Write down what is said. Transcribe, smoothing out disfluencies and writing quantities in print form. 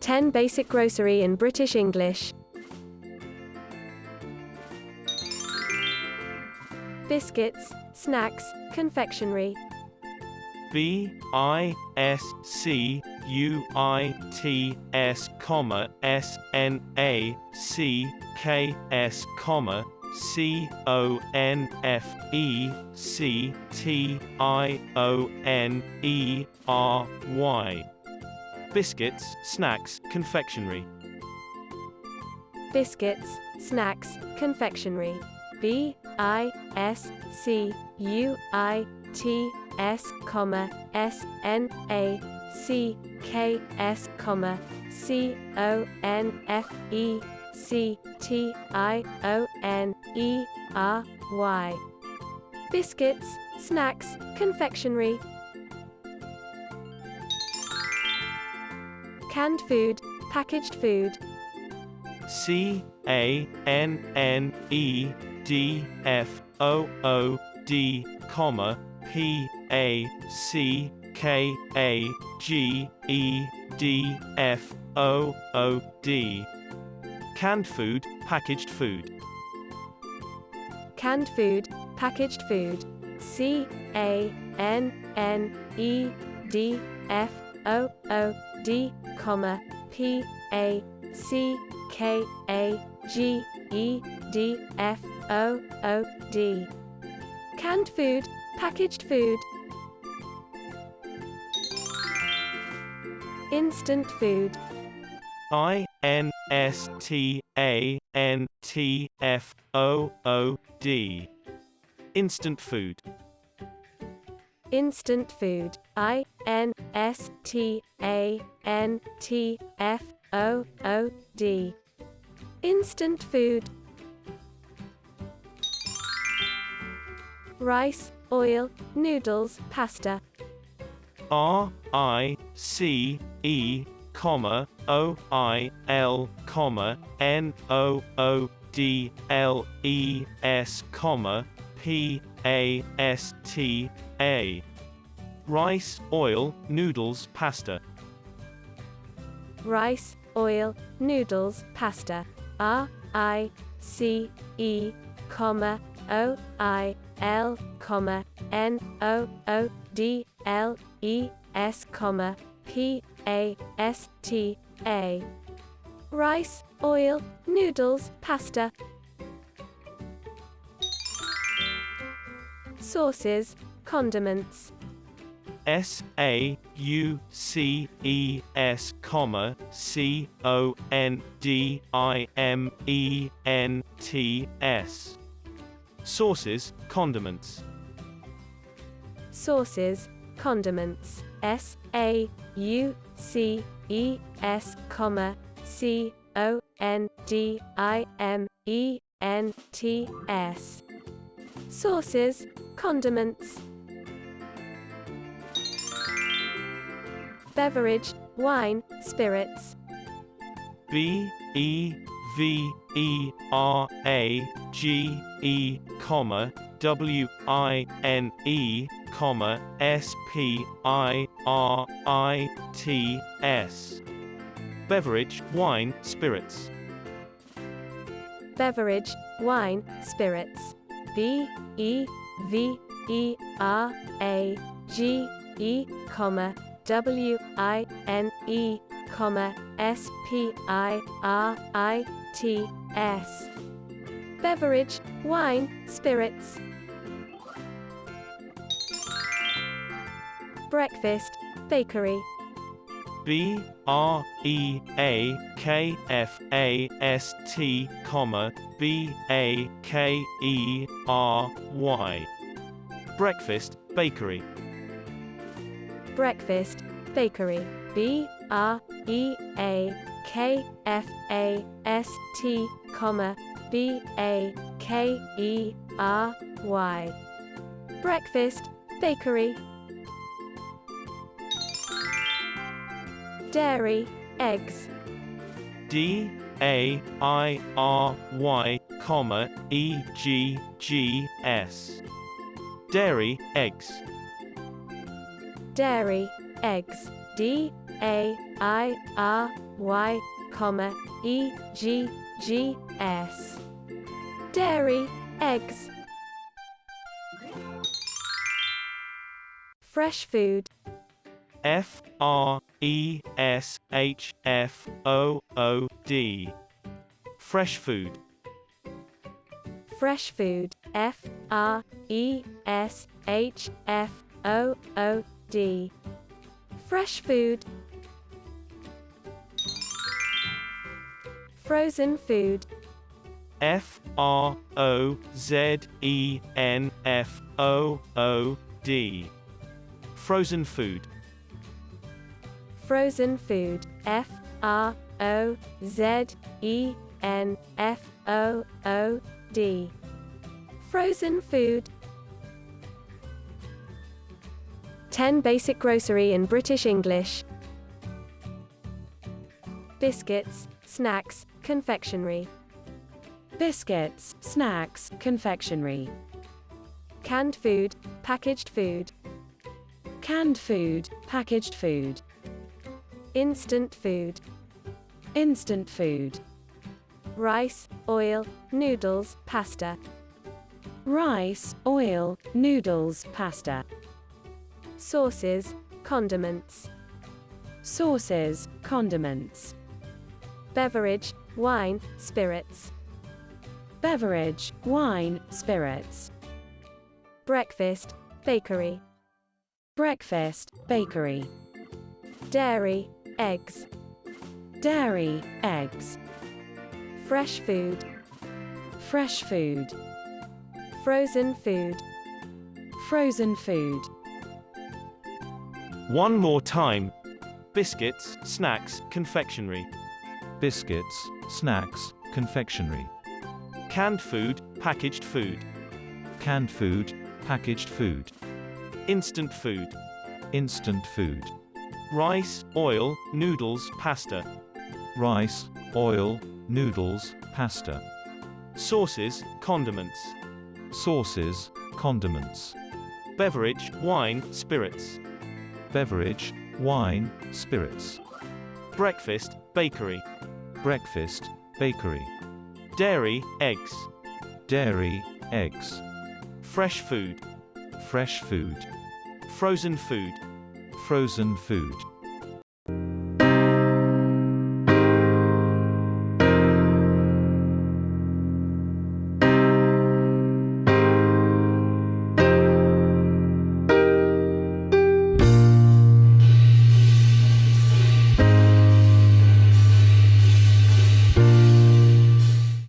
10 Basic grocery in British English. Biscuits, snacks, confectionery. Biscuits, Confectionery. Biscuits, snacks, confectionery. Biscuits, snacks, confectionery. Biscuits, Biscuits, snacks, confectionery. Canned food, packaged food. CANNEDFOOD. Canned food, packaged food. Canned food, packaged food. CANNEDFOOD. Canned food, packaged food. Instant food. INSTANTFOOD. Instant food. Instant food. INSTANTFOOD. Instant food. Rice, oil, noodles, pasta. RICE, OIL, NOODLES, PASTA. Rice, oil, noodles, pasta. Rice, oil, noodles, pasta. RICE, OIL, NOODLES, PASTA. Rice, oil, noodles, pasta. Sauces, condiments. SAUCES, CONDIMENTS. Sauces, condiments. Sauces, condiments. SAUCES, CONDIMENTS. Sauces, condiments. Beverage, wine, spirits. BEVERAGE, WINE, SPIRITS. Beverage, wine, spirits. Beverage, wine, spirits. BEVERAGE, WINE, SPIRITS. Beverage, wine, spirits. Breakfast, bakery. BREAKFAST, BAKERY. Breakfast, bakery. Breakfast, bakery. BREAKFAST, BAKERY. Breakfast, bakery. Dairy, eggs. DAIRY, EGGS. Dairy, eggs. Dairy, eggs. DAIRY, D-A-I-R-Y, Dairy, eggs. Fresh food. F-R-E-S-H-F-O-O-D. Fresh food. Fresh food. F-R-E-S-H-F-O-O-D. Fresh food. Frozen food. F-R-O-Z-E-N-F-O-O-D. Frozen food. Frozen food. F-R-O-Z-E-N-F-O-O-D. Frozen food. 10 basic grocery in British English. Biscuits, snacks, confectionery. Biscuits, snacks, confectionery. Canned food, packaged food. Canned food, packaged food. Instant food. Instant food. Rice, oil, noodles, pasta. Rice, oil, noodles, pasta. Sauces, condiments. Sauces, condiments. Beverage, wine, spirits. Beverage, wine, spirits. Breakfast, bakery. Breakfast, bakery. Dairy, eggs. Dairy, eggs. Fresh food. Fresh food. Frozen food. Frozen food. One more time. Biscuits, snacks, confectionery. Biscuits, snacks, confectionery. Canned food, packaged food. Canned food, packaged food. Instant food. Instant food. Rice, oil, noodles, pasta. Rice, oil, noodles, pasta. Sauces, condiments. Sauces, condiments. Beverage, wine, spirits. Beverage, wine, spirits. Breakfast, bakery. Breakfast, bakery. Dairy, eggs. Dairy, eggs. Fresh food. Fresh food. Frozen food. Frozen food.